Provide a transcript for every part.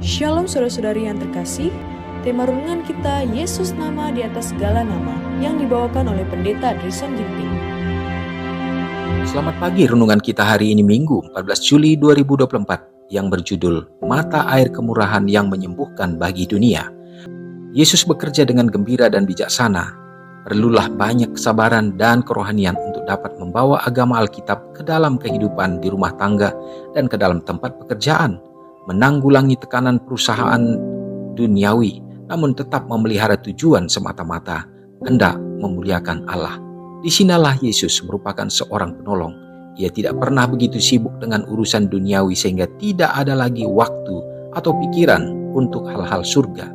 Shalom saudara-saudari yang terkasih, tema renungan kita Yesus nama di atas segala nama yang dibawakan oleh Pendeta Drison Ginting. Selamat pagi, renungan kita hari ini Minggu 14 Juli 2024 yang berjudul Mata Air Kemurahan yang Menyembuhkan Bagi Dunia. Yesus bekerja dengan gembira dan bijaksana. Perlulah banyak kesabaran dan kerohanian untuk dapat membawa agama Alkitab ke dalam kehidupan di rumah tangga dan ke dalam tempat pekerjaan, menanggulangi tekanan perusahaan duniawi, namun tetap memelihara tujuan semata-mata, hendak memuliakan Allah. Disinilah Yesus merupakan seorang penolong. Ia tidak pernah begitu sibuk dengan urusan duniawi sehingga tidak ada lagi waktu atau pikiran untuk hal-hal surga.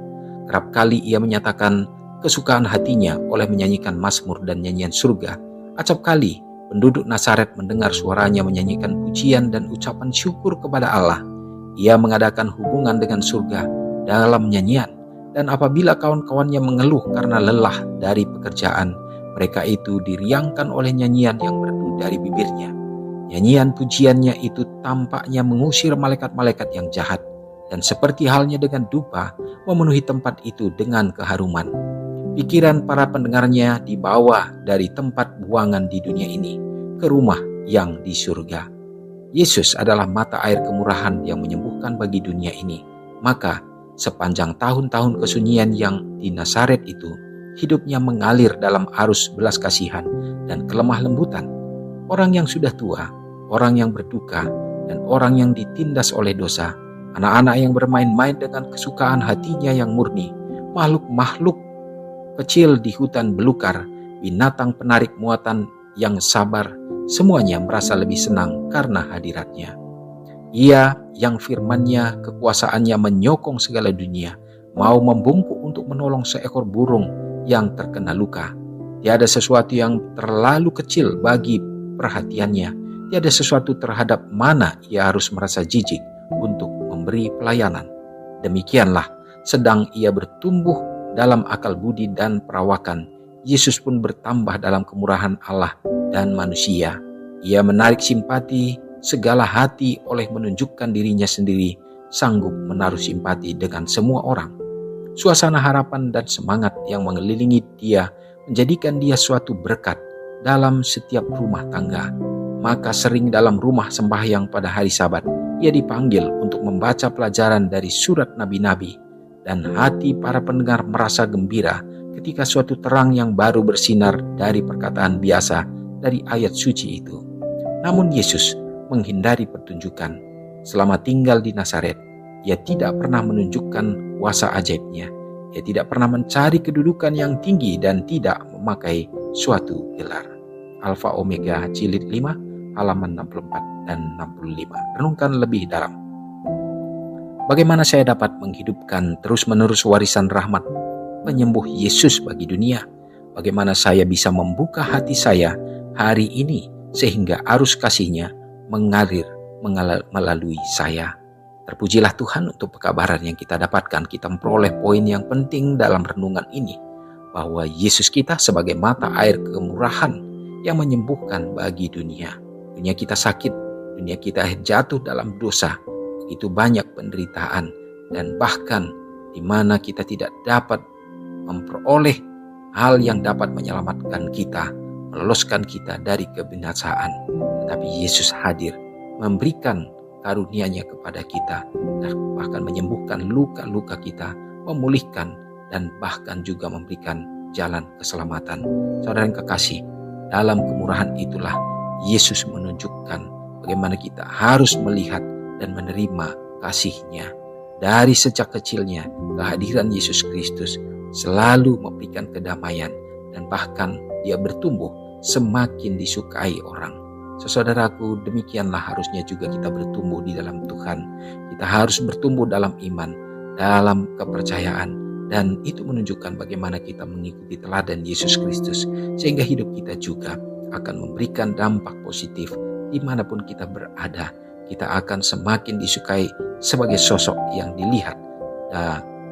Kerap kali ia menyatakan kesukaan hatinya oleh menyanyikan mazmur dan nyanyian surga. Acap kali penduduk Nazaret mendengar suaranya menyanyikan pujian dan ucapan syukur kepada Allah. Ia mengadakan hubungan dengan surga dalam nyanyian, dan apabila kawan-kawannya mengeluh karena lelah dari pekerjaan, mereka itu diriangkan oleh nyanyian yang merdu dari bibirnya. Nyanyian pujiannya itu tampaknya mengusir malaikat-malaikat yang jahat, dan seperti halnya dengan dupa, memenuhi tempat itu dengan keharuman. Pikiran para pendengarnya dibawa dari tempat buangan di dunia ini ke rumah yang di surga. Yesus adalah mata air kemurahan yang menyembuhkan bagi dunia ini. Maka sepanjang tahun-tahun kesunyian yang di Nazaret itu, hidupnya mengalir dalam arus belas kasihan dan kelemah lembutan. Orang yang sudah tua, orang yang berduka, dan orang yang ditindas oleh dosa, anak-anak yang bermain-main dengan kesukaan hatinya yang murni, makhluk-makhluk kecil di hutan belukar, binatang penarik muatan yang sabar, semuanya merasa lebih senang karena hadiratnya. Ia yang firman-Nya, kekuasaannya menyokong segala dunia, mau membungkuk untuk menolong seekor burung yang terkena luka. Tiada sesuatu yang terlalu kecil bagi perhatiannya. Tiada sesuatu terhadap mana ia harus merasa jijik untuk memberi pelayanan. Demikianlah, sedang ia bertumbuh dalam akal budi dan perawakan, Yesus pun bertambah dalam kemurahan Allah dan manusia. Ia menarik simpati segala hati oleh menunjukkan dirinya sendiri sanggup menaruh simpati dengan semua orang. Suasana harapan dan semangat yang mengelilingi dia menjadikan dia suatu berkat dalam setiap rumah tangga. Maka sering dalam rumah sembahyang pada hari Sabat, ia dipanggil untuk membaca pelajaran dari surat nabi-nabi, dan hati para pendengar merasa gembira ketika suatu terang yang baru bersinar dari perkataan biasa dari ayat suci itu. Namun Yesus menghindari pertunjukan. Selama tinggal di Nazaret, ia tidak pernah menunjukkan kuasa ajaibnya. Ia tidak pernah mencari kedudukan yang tinggi dan tidak memakai suatu gelar. Alfa Omega jilid 5 halaman 64 dan 65. Renungkan lebih dalam. Bagaimana saya dapat menghidupkan terus-menerus warisan rahmat penyembuh Yesus bagi dunia? Bagaimana saya bisa membuka hati saya hari ini sehingga arus kasih-Nya mengalir melalui saya? Terpujilah Tuhan untuk pekabaran yang kita dapatkan. Kita memperoleh poin yang penting dalam renungan ini, bahwa Yesus kita sebagai mata air kemurahan yang menyembuhkan bagi dunia. Dunia kita sakit, dunia kita jatuh dalam dosa, begitu banyak penderitaan, dan bahkan di mana kita tidak dapat memperoleh hal yang dapat menyelamatkan kita, meloloskan kita dari kebinasaan. Tetapi Yesus hadir, memberikan karunia-Nya kepada kita, dan bahkan menyembuhkan luka-luka kita, memulihkan, dan bahkan juga memberikan jalan keselamatan. Saudara yang kekasih, dalam kemurahan itulah Yesus menunjukkan bagaimana kita harus melihat dan menerima kasih-Nya. Dari sejak kecilnya, kehadiran Yesus Kristus selalu memberikan kedamaian, dan bahkan dia bertumbuh semakin disukai orang. Saudaraku, demikianlah harusnya juga kita bertumbuh di dalam Tuhan. Kita harus bertumbuh dalam iman, dalam kepercayaan, dan itu menunjukkan bagaimana kita mengikuti teladan Yesus Kristus, sehingga hidup kita juga akan memberikan dampak positif dimanapun kita berada. Kita akan semakin disukai sebagai sosok yang dilihat,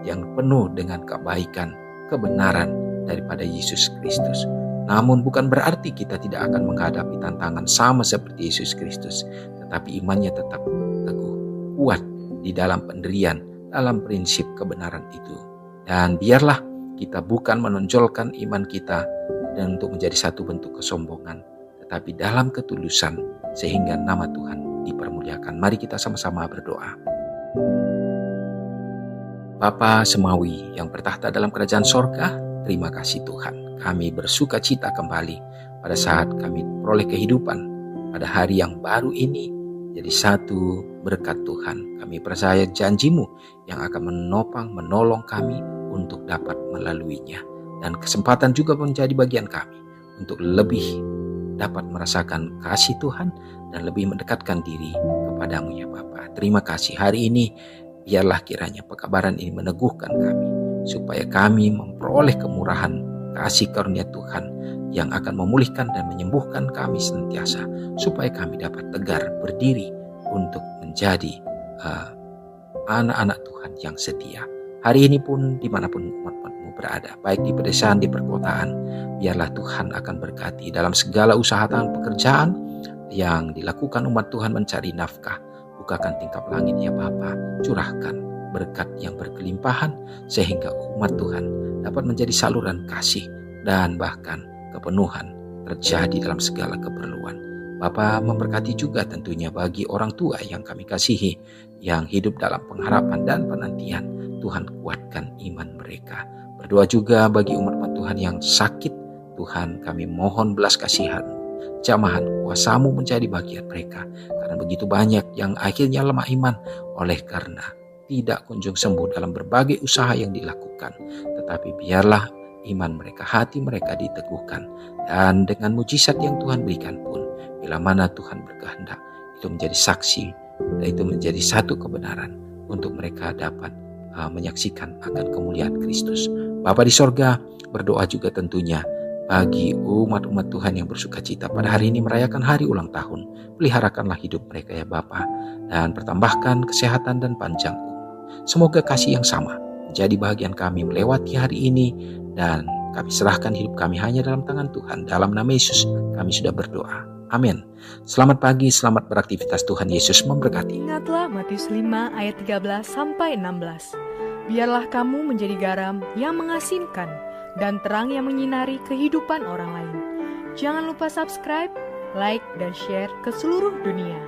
yang penuh dengan kebaikan, kebenaran daripada Yesus Kristus. Namun bukan berarti kita tidak akan menghadapi tantangan sama seperti Yesus Kristus, tetapi imannya tetap teguh, kuat di dalam penderian, dalam prinsip kebenaran itu. Dan biarlah kita bukan menonjolkan iman kita dan untuk menjadi satu bentuk kesombongan, tetapi dalam ketulusan sehingga nama Tuhan dipermuliakan. Mari kita sama-sama berdoa. Bapa Semawi yang bertahta dalam kerajaan sorga, terima kasih Tuhan. Kami bersuka cita kembali pada saat kami peroleh kehidupan pada hari yang baru ini. Jadi satu berkat Tuhan. Kami percaya janji-Mu yang akan menopang, menolong kami untuk dapat melaluinya. Dan kesempatan juga menjadi bagian kami untuk lebih dapat merasakan kasih Tuhan dan lebih mendekatkan diri kepadamu ya Bapa. Terima kasih hari ini. Biarlah kiranya pekabaran ini meneguhkan kami supaya kami memperoleh kemurahan kasih karunia Tuhan yang akan memulihkan dan menyembuhkan kami senantiasa, supaya kami dapat tegar berdiri untuk menjadi anak-anak Tuhan yang setia. Hari ini pun dimanapun umat-Mu berada, baik di pedesaan, di perkotaan, biarlah Tuhan akan berkati dalam segala usaha tangan pekerjaan yang dilakukan umat Tuhan mencari nafkah. Bukakan tingkap langit ya Bapa, curahkan berkat yang berkelimpahan sehingga umat Tuhan dapat menjadi saluran kasih dan bahkan kepenuhan terjadi dalam segala keperluan. Bapa memberkati juga tentunya bagi orang tua yang kami kasihi, yang hidup dalam pengharapan dan penantian. Tuhan kuatkan iman mereka. Berdoa juga bagi umat Tuhan yang sakit. Tuhan kami mohon belas kasihan, jamahan kuasa-Mu menjadi bagian mereka. Karena begitu banyak yang akhirnya lemah iman oleh karena tidak kunjung sembuh dalam berbagai usaha yang dilakukan. Tetapi biarlah iman mereka, hati mereka diteguhkan. Dan dengan mujizat yang Tuhan berikan pun, bila mana Tuhan berkehendak, itu menjadi saksi, dan itu menjadi satu kebenaran untuk mereka dapat menyaksikan akan kemuliaan Kristus. Bapa di sorga, berdoa juga tentunya bagi umat-umat Tuhan yang bersuka cita pada hari ini merayakan hari ulang tahun. Peliharakanlah hidup mereka ya Bapa, dan pertambahkan kesehatan dan panjang umur. Semoga kasih yang sama menjadi bagian kami melewati hari ini, dan kami serahkan hidup kami hanya dalam tangan Tuhan. Dalam nama Yesus kami sudah berdoa. Amin. Selamat pagi, selamat beraktivitas. Tuhan Yesus memberkati. Ingatlah Matius 5 ayat 13-16. Biarlah kamu menjadi garam yang mengasinkan dan terang yang menyinari kehidupan orang lain. Jangan lupa subscribe, like, dan share ke seluruh dunia.